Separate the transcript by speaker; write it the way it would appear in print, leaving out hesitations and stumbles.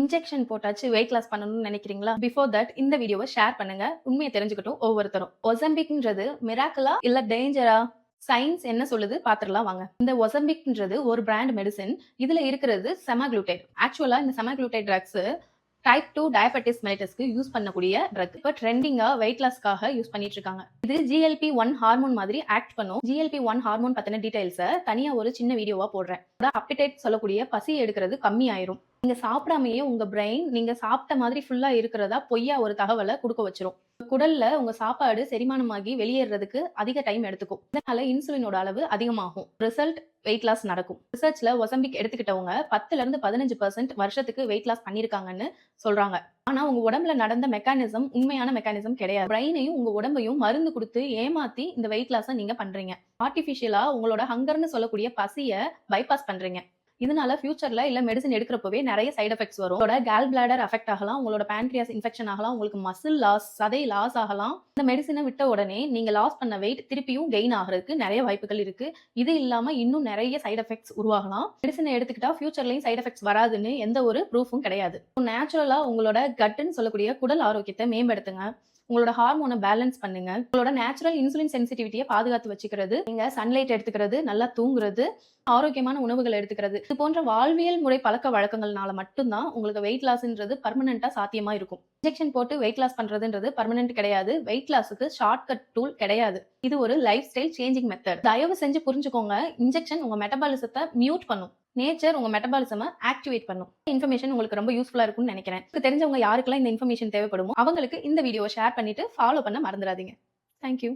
Speaker 1: Injection போட்டாச்சு weight loss பண்ணணும்னு நினைக்கிறீங்களா? பிஃபோர் தட் இந்த வீடியோவை ஷேர் பண்ணுங்க. உண்மையை தெரிஞ்சுக்கிட்டும் ஒவ்வொருத்தரும். ஒசம்பிக்ன்றது மிராக்கிளா இல்ல டேஞ்சரா? சயின்ஸ் என்ன சொல்லுது பாத்துரலாம் வாங்க. இந்த ஒசம்பிக்ன்றது ஒரு பிராண்ட் மெடிசின். இதுல இருக்கிறது செமாக்ளூடைட். ஆக்சுவலா இந்த செமாக்ளூடைட் ட்ரக்ஸ் டைப் 2 டயபெட்டிஸ் மெலிட்டஸ்க்கு யூஸ் பண்ணக்கூடிய ட்ரக். இப்போ ட்ரெண்டிங்கா வெயிட் லாஸ்க்காக யூஸ் பண்ணிட்டு இருக்காங்க. இது GLP-1 ஹார்மோன் மாதிரி ஆக்ட் பண்ணும். GLP-1 ஹார்மோன் பத்தின டீடைல்ஸை தனியா ஒரு சின்ன வீடியோவா போடுறேன். அப்பிடைட் சொல்லக்கூடிய பசி எடுக்கிறது கம்மி ஆயிரும். நீங்க சாப்பிடாமயே உங்க பிரெயின் நீங்க சாப்பிட்ட மாதிரி ஃபுல்லா இருக்கிறதா பொய்யா ஒரு தகவலை கொடுக்க வச்சிரும். குடல்ல உங்க சாப்பாடு செரிமானமாகி வெளியேறதுக்கு அதிக டைம் எடுத்துக்கும். இதனால இன்சுலினோட அளவு அதிகமாகும். ரிசல்ட் வெயிட் லாஸ் நடக்கும். ரிசர்ச்ல ஒசம்பிக் எடுத்துக்கிட்டவங்க 10ல இருந்து 15% வருஷத்துக்கு வெயிட் லாஸ் பண்ணிருக்காங்கன்னு சொல்றாங்க. ஆனா உங்க உடம்புல நடந்த மெக்கானிசம் உண்மையான மெக்கானிசம் கிடையாது. பிரெயினையும் உங்க உடம்பையும் மருந்து கொடுத்து ஏமாத்தி இந்த வெயிட் லாஸை நீங்க பண்றீங்க. ஆர்டிபிஷியலா உங்களோட ஹங்கர்னு சொல்லக்கூடிய பசிய பைபாஸ் பண்றீங்க. இதனால ஃபியூச்சர்ல இல்ல மெடிசன் எடுக்கிறப்பவே நிறைய சைடு எஃபெக்ட்ஸ் வரும். உங்களோட கேல் பிளாடர் அஃபெக்ட் ஆகலாம், உங்களோட பேன்க்ரியாஸ் இன்ஃபெக்ஷன் ஆகலாம், உங்களுக்கு மசில் லாஸ், சதை லாஸ் ஆகலாம். இந்த மெடிசனை விட்ட உடனே நீங்க லாஸ் பண்ண வெயிட் திருப்பியும் கெயின் ஆகிறதுக்கு நிறைய வாய்ப்புகள் இருக்கு. இது இல்லாம இன்னும் நிறைய சைடு எஃபெக்ட்ஸ் உருவாகலாம். மெடிசனை எடுத்துக்கிட்டா ஃபியூச்சர்லயும் சைடு எஃபெக்ட்ஸ் வராதுன்னு எந்த ஒரு ப்ரூஃபும் கிடையாது. நேச்சுரலா உங்களோட கட்டுன்னு சொல்லக்கூடிய குடல் ஆரோக்கியத்தை மேம்படுத்துங்க. உங்களோட ஹார்மோனை பேலன்ஸ் பண்ணுங்க. உங்களோட நேச்சுரல் இன்சுலின் சென்சிட்டிவிட்டியை பாதுகாத்து வச்சுக்கிறது, நீங்க சன்லைட் எடுத்துக்கிறது, நல்லா தூங்குறது, ஆரோக்கியமான உணவுகள் எடுத்துக்கிறது, இது போன்ற வாழ்வியல் முறை பழக்க வழக்கங்கள்னால மட்டும்தான் உங்களுக்கு வெயிட் லாஸ்ன்றது பர்மனண்டா சாத்தியமா இருக்கும். இன்ஜெக்ஷன் போட்டு வெயிட் லாஸ் பண்றதுன்றது பர்மனன்ட் கிடையாது. வெயிட் லாஸுக்கு ஷார்ட்கட் டூல் கிடையாது. இது ஒரு லைஃப் ஸ்டைல் சேஞ்சிங் மெத்தட். தயவு செஞ்சு புரிஞ்சுக்கோங்க. இன்ஜெக்ஷன் உங்க மெட்டபாலிசத்தை மியூட் பண்ணும். நேச்சர் உங்க மெட்டபாலிசமை ஆக்டிவேட் பண்ணும். இன்ஃபர்மேஷன் உங்களுக்கு ரொம்ப யூஸ்ஃபுல்லா இருக்கும்னு நினைக்கிறேன். தெரிஞ்சவங்க யாருக்கெல்லாம் இந்த இன்ஃபர்மேஷன் தேவைப்படுமோ அவங்களுக்கு இந்த வீடியோவை ஷேர் பண்ணிட்டு ஃபாலோ பண்ண மறந்துடாதீங்க. தேங்க்யூ.